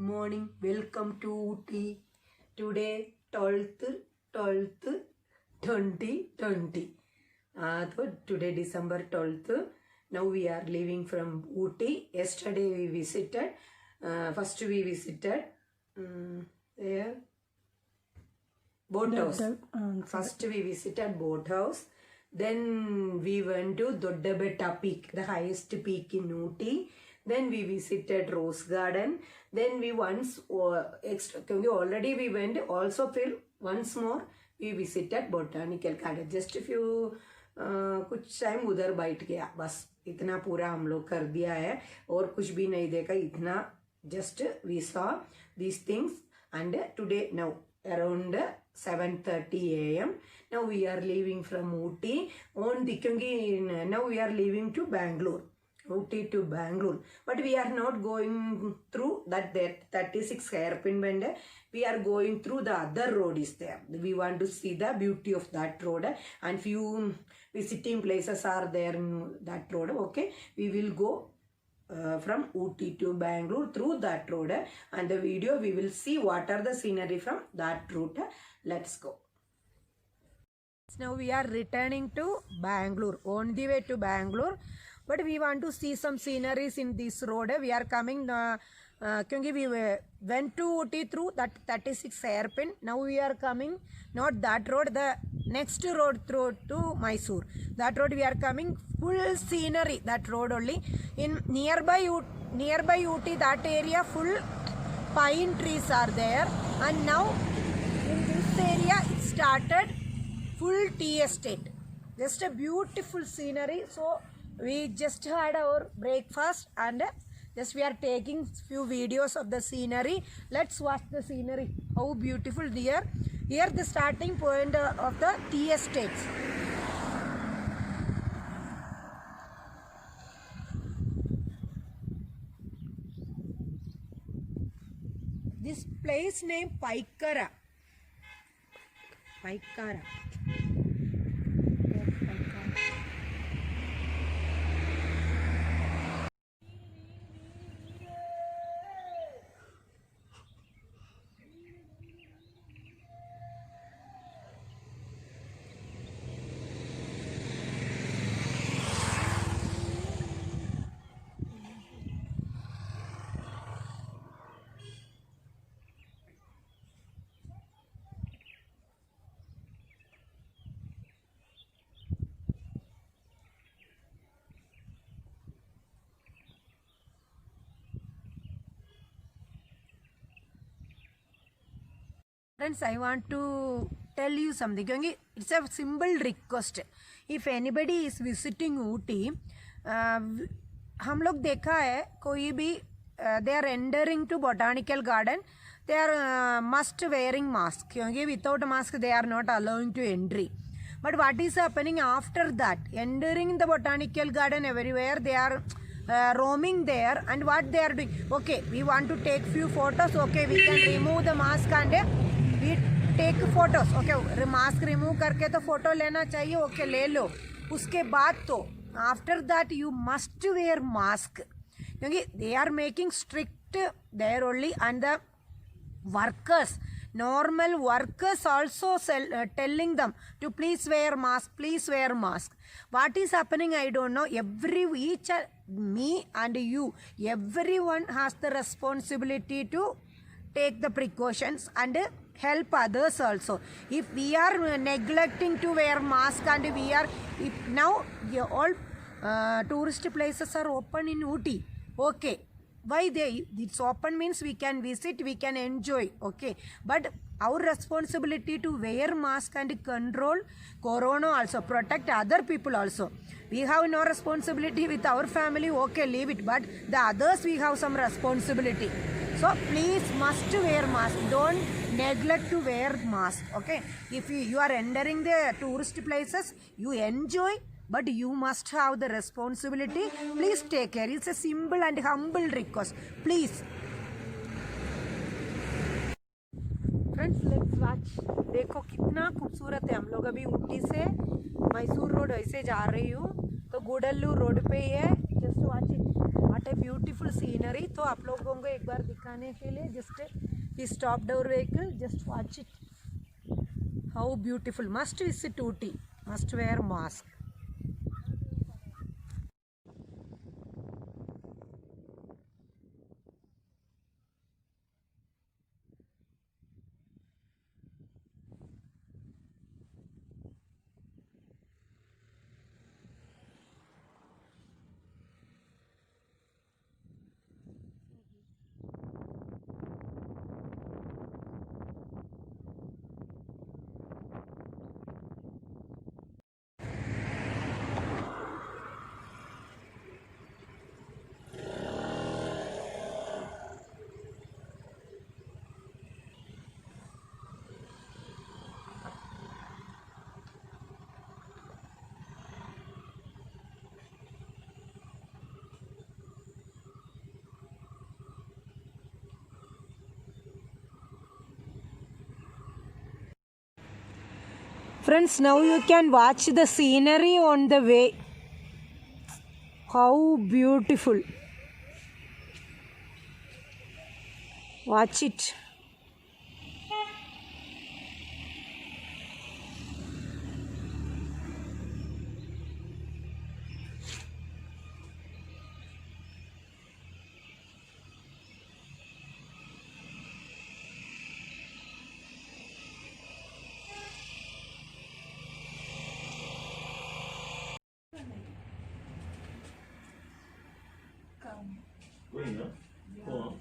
morning. Welcome to Ooty. Today 12th 2020. So today December 12th. Now we are leaving from Ooty. Yesterday we visited. First we visited there boat house. First we visited boat house. Then we went to Doddabetta peak, the highest peak in Ooty. Then we visited Rose Garden. Then we already we went also once more we visited Botanical Garden. Just a few कुछ time उधर बैठ गया बस इतना पूरा हम लोग कर दिया है और कुछ भी नहीं देखा इतना just we saw these things and today now around 7:30 a.m. Now we are leaving from Ooty on the now we are leaving to Bangalore. Ooty to Bangalore, but we are not going through that 36 hairpin bend. We are going through the other road is there. We want to see the beauty of that road and few visiting places are there in that road. Okay, we will go from Ooty to Bangalore through that road and the video we will see what are the scenery from that route. Let's go. Now we are returning to Bangalore, on the way to Bangalore. But we want to see some sceneries in this road. We are coming, because we went to Ooty through that 36 hairpin. Now we are coming, not that road, the next road through to Mysore. That road we are coming, full scenery, that road only. In nearby Ooty, that area full pine trees are there. And now in this area it started full tea estate. Just a beautiful scenery. So we just had our breakfast and just we are taking few videos of the scenery. Let's watch the scenery. How beautiful here. Here the starting point of the tea estates. This place name Paikara. Paikara. Friends, I want to tell you something. It's a simple request. If anybody is visiting Ooty, हम लोग देखा है कोई भी they are entering to Botanical Garden, they are must wearing mask. क्योंकि without mask they are not allowing to entry. But what is happening after that? Entering the Botanical Garden everywhere, they are roaming there, and what they are doing? Okay, we want to take few photos. Okay, we can remove the mask and we take photos. Okay, mask remove करके तो photo लेना चाहिए. Okay, ले लो. उसके बाद तो after that you must wear mask. क्योंकि they are making strict there only, and the workers, normal workers also telling them to please wear mask, please wear mask. What is happening I don't know. Me and you, everyone has the responsibility to take the precautions and help others also. If we are neglecting to wear mask and now all tourist places are open in Ooty. Okay, why it's open means we can visit, we can enjoy. Okay, but our responsibility to wear mask and control corona also, protect other people also. We have no responsibility with our family. Okay, leave it, but the others we have some responsibility. So please must wear mask. Don't neglect to wear mask. Okay, if you are entering the tourist places, you enjoy, but you must have the responsibility. Please take care. It's a simple and humble request. Please. Friends, let's watch. देखो कितना खूबसूरत है. हम लोग अभी ऊटी से Mysore road ऐसे जा रही हूँ तो गुडल्लूर रोड पे ही है. Just watch it. What a beautiful beautiful scenery. तो आप लोगों को एक बार दिखाने के लिए just we stopped our vehicle. Just watch it, how beautiful. Must visit Ooty, must wear mask. Friends, now you can watch the scenery on the way. How beautiful. Watch it. Going, huh? Go on.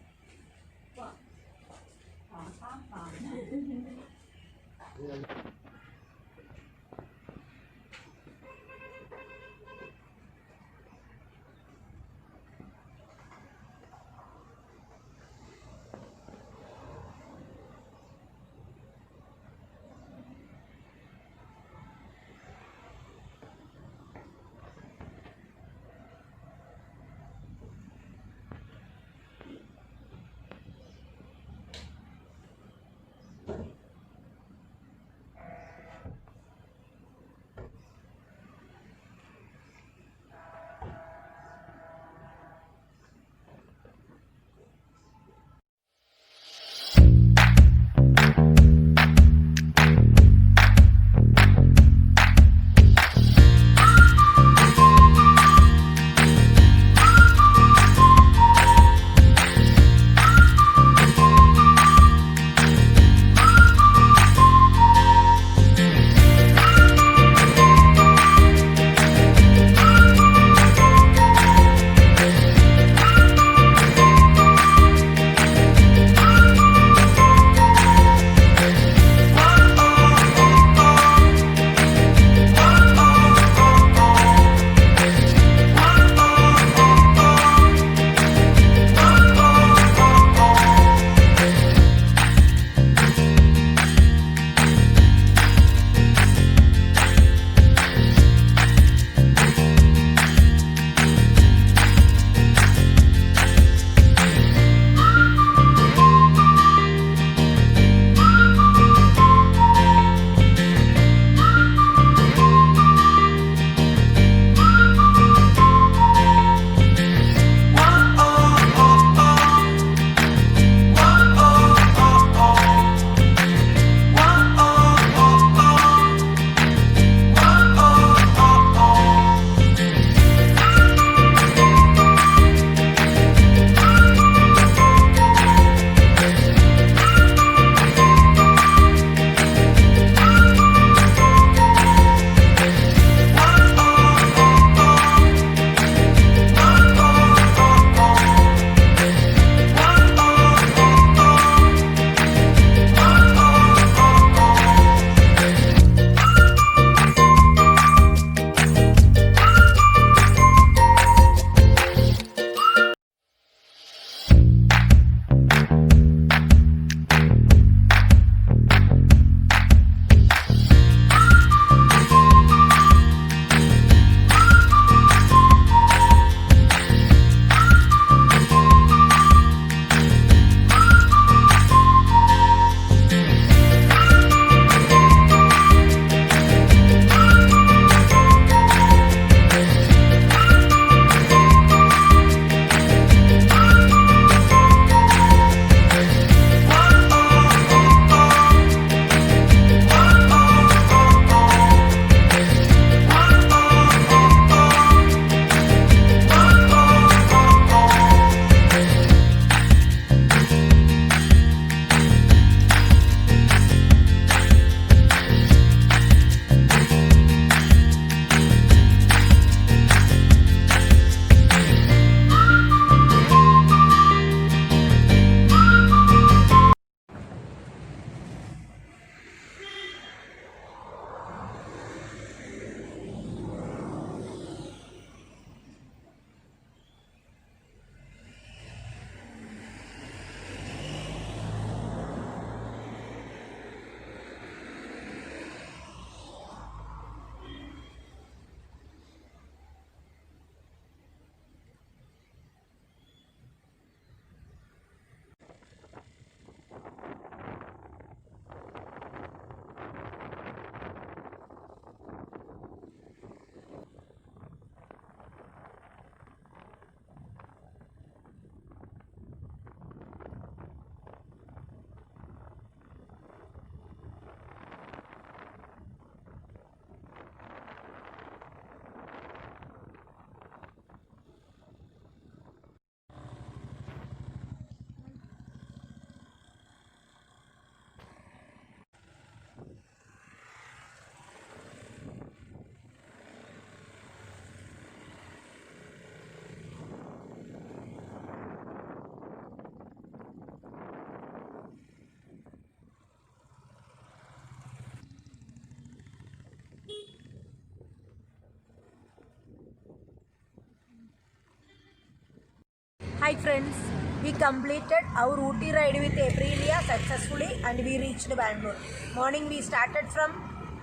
Hi friends, we completed our Ooty ride with Aprilia successfully and we reached Bangalore. Morning we started from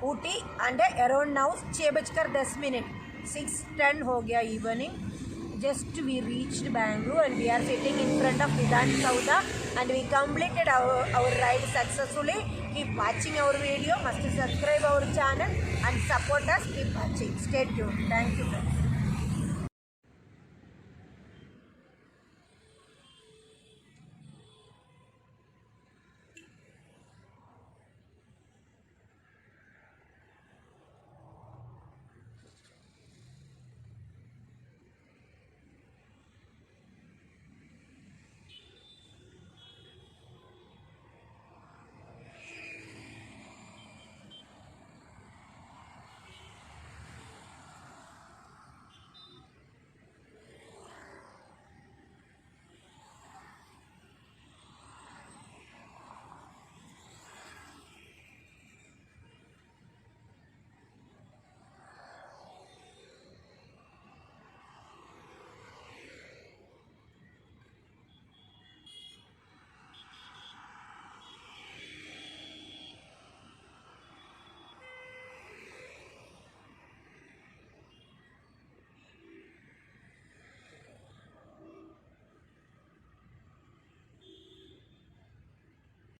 Ooty and around now 6:10 6:10 हो गया evening. Just we reached Bangalore and we are sitting in front of Vidhan Sauda and we completed our ride successfully. Keep watching our video, must subscribe our channel and support us. Keep watching. Stay tuned. Thank you.